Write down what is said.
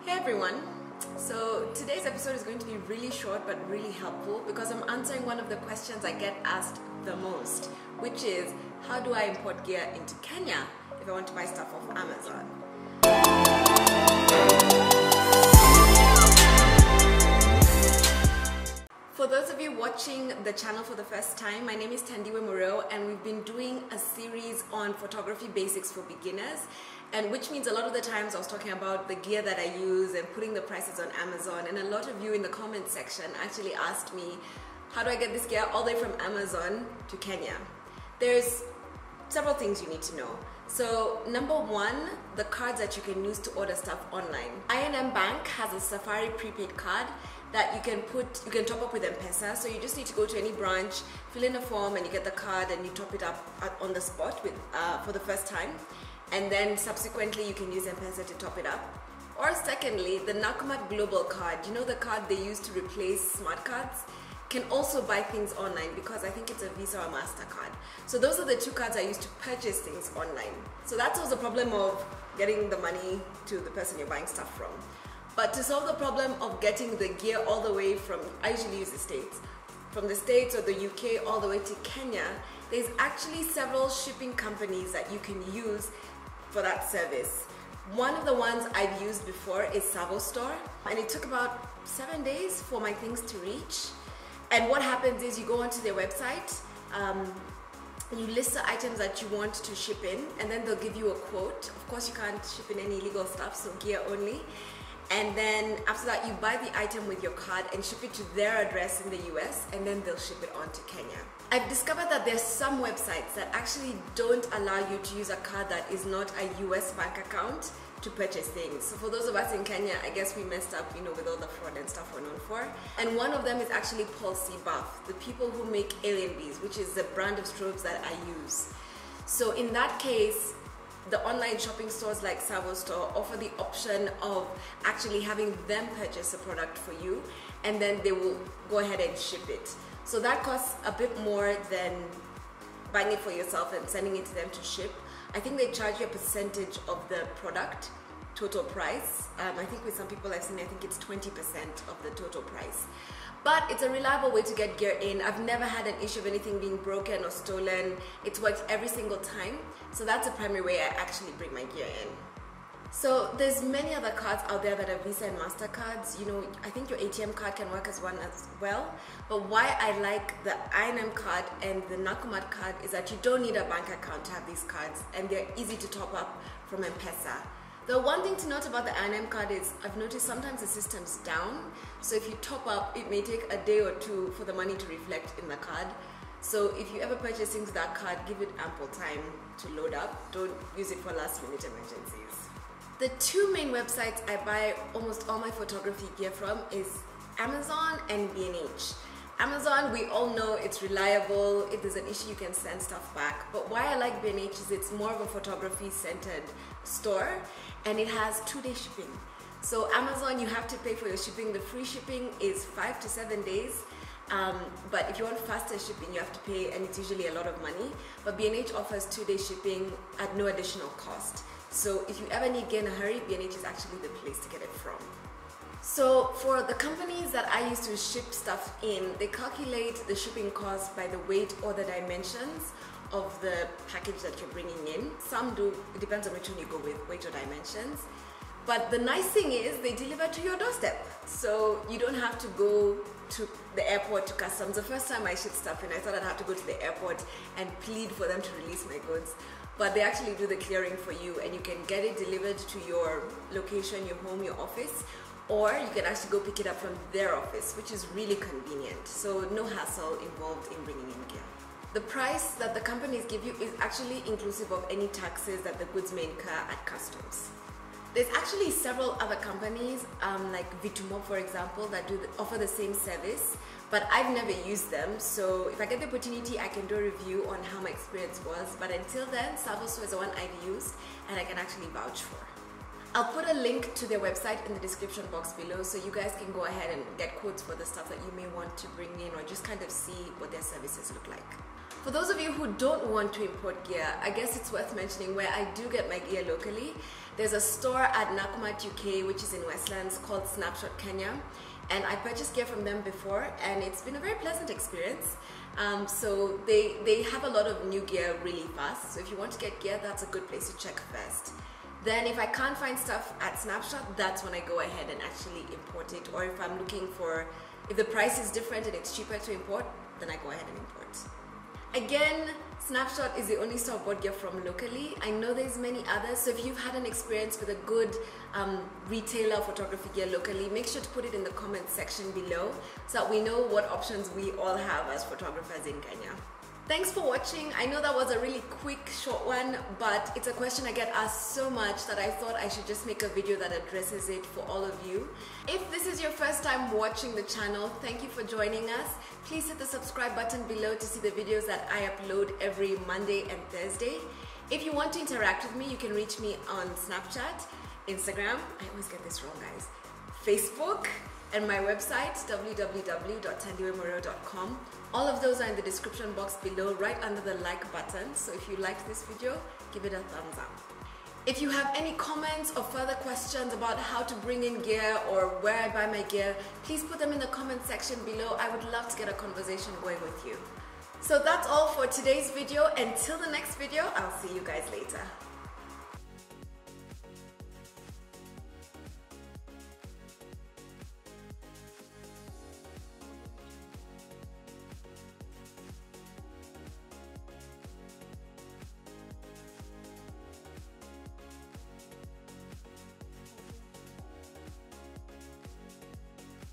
Hey everyone, so today's episode is going to be really short but really helpful because I'm answering one of the questions I get asked the most, which is how do I import gear into Kenya if I want to buy stuff off Amazon? For those of you watching the channel for the first time, my name is Thandiwe Mureo and we've been doing a series on photography basics for beginners, and which means a lot of the times I was talking about the gear that I use and putting the prices on Amazon, and a lot of you in the comment section actually asked me, how do I get this gear all the way from Amazon to Kenya? There's several things you need to know. So number one, the cards that you can use to order stuff online. I&M Bank has a Safari prepaid card that you can top up with M-Pesa. So you just need to go to any branch, fill in a form, and you get the card and you top it up on the spot for the first time. And then subsequently you can use M-Pesa to top it up. Or secondly, the Nakumatt Global card, you know, the card they use to replace smart cards, can also buy things online because I think it's a Visa or MasterCard. So those are the two cards I use to purchase things online. So that solves the problem of getting the money to the person you're buying stuff from. But to solve the problem of getting the gear all the way from, I usually use the States, from the States or the UK all the way to Kenya, there's actually several shipping companies that you can use for that service. One of the ones I've used before is Savostore, and it took about 7 days for my things to reach. And what happens is you go onto their website, you list the items that you want to ship in, and then they'll give you a quote. Of course, you can't ship in any illegal stuff, so gear only. And then after that, you buy the item with your card and ship it to their address in the US, and then they'll ship it on to Kenya. I've discovered that there's some websites that actually don't allow you to use a card that is not a US bank account to purchase things. So for those of us in Kenya, I guess we messed up, you know, with all the fraud and stuff we're known for. And one of them is actually Paul C. Buff, the people who make Alien Bees, which is the brand of strobes that I use. So in that case, the online shopping stores like Savostore offer the option of actually having them purchase a product for you, and then they will go ahead and ship it. So that costs a bit more than buying it for yourself and sending it to them to ship. I think they charge you a percentage of the product total price. I think with some people I've seen, I think it's 20% of the total price. But it's a reliable way to get gear in. I've never had an issue of anything being broken or stolen. It's worked every single time. So that's the primary way I actually bring my gear in. So there's many other cards out there that are Visa and MasterCards. You know, I think your ATM card can work as one as well. But why I like the I&M card and the Nakumatt card is that you don't need a bank account to have these cards, and they're easy to top up from M-Pesa. The one thing to note about the I&M card is I've noticed sometimes the system's down. So if you top up, it may take a day or two for the money to reflect in the card. So if you ever purchase things with that card, give it ample time to load up. Don't use it for last minute emergencies. The two main websites I buy almost all my photography gear from is Amazon and B&H. Amazon, we all know it's reliable. If there's an issue, you can send stuff back. But why I like B&H is it's more of a photography-centered store, and it has 2-day shipping. So Amazon, you have to pay for your shipping. The free shipping is 5 to 7 days. But if you want faster shipping, you have to pay, and it's usually a lot of money. But B&H offers 2-day shipping at no additional cost. So if you ever need gear in a hurry, B&H is actually the place to get it from. So for the companies that I use to ship stuff in, they calculate the shipping cost by the weight or the dimensions of the package that you're bringing in. Some do, it depends on which one you go with, weight or dimensions. But the nice thing is they deliver to your doorstep. So you don't have to go to the airport to customs. The first time I shipped stuff in, I thought I'd have to go to the airport and plead for them to release my goods. But they actually do the clearing for you, and you can get it delivered to your location, your home, your office, or you can actually go pick it up from their office, which is really convenient. So no hassle involved in bringing in gear. The price that the companies give you is actually inclusive of any taxes that the goods may incur at customs. There's actually several other companies, like Vitumo, for example, that offer the same service, but I've never used them. So if I get the opportunity, I can do a review on how my experience was. But until then, Savostore is the one I've used, and I can actually vouch for. I'll put a link to their website in the description box below, so you guys can go ahead and get quotes for the stuff that you may want to bring in, or just kind of see what their services look like. For those of you who don't want to import gear, I guess it's worth mentioning where I do get my gear locally. There's a store at Nakumatt UK, which is in Westlands, called Snapshot Kenya, and I purchased gear from them before and it's been a very pleasant experience. So they have a lot of new gear really fast, so if you want to get gear, that's a good place to check first. Then if I can't find stuff at Snapshot, that's when I go ahead and actually import it, or if I'm looking for, if the price is different and it's cheaper to import, then I go ahead and import. Again, Snapshot is the only store I bought gear from locally. I know there's many others, so if you've had an experience with a good retailer of photography gear locally, make sure to put it in the comments section below so that we know what options we all have as photographers in Kenya. Thanks for watching. I know that was a really quick, short one, but it's a question I get asked so much that I thought I should just make a video that addresses it for all of you. If this is your first time watching the channel, thank you for joining us. Please hit the subscribe button below to see the videos that I upload every Monday and Thursday. If you want to interact with me, you can reach me on Snapchat, Instagram, I always get this wrong guys, Facebook, and my website www.tandiwemoreo.com. All of those are in the description box below, right under the like button. So if you liked this video, give it a thumbs up. If you have any comments or further questions about how to bring in gear or where I buy my gear, please put them in the comment section below. I would love to get a conversation going with you. So that's all for today's video. Until the next video, I'll see you guys later.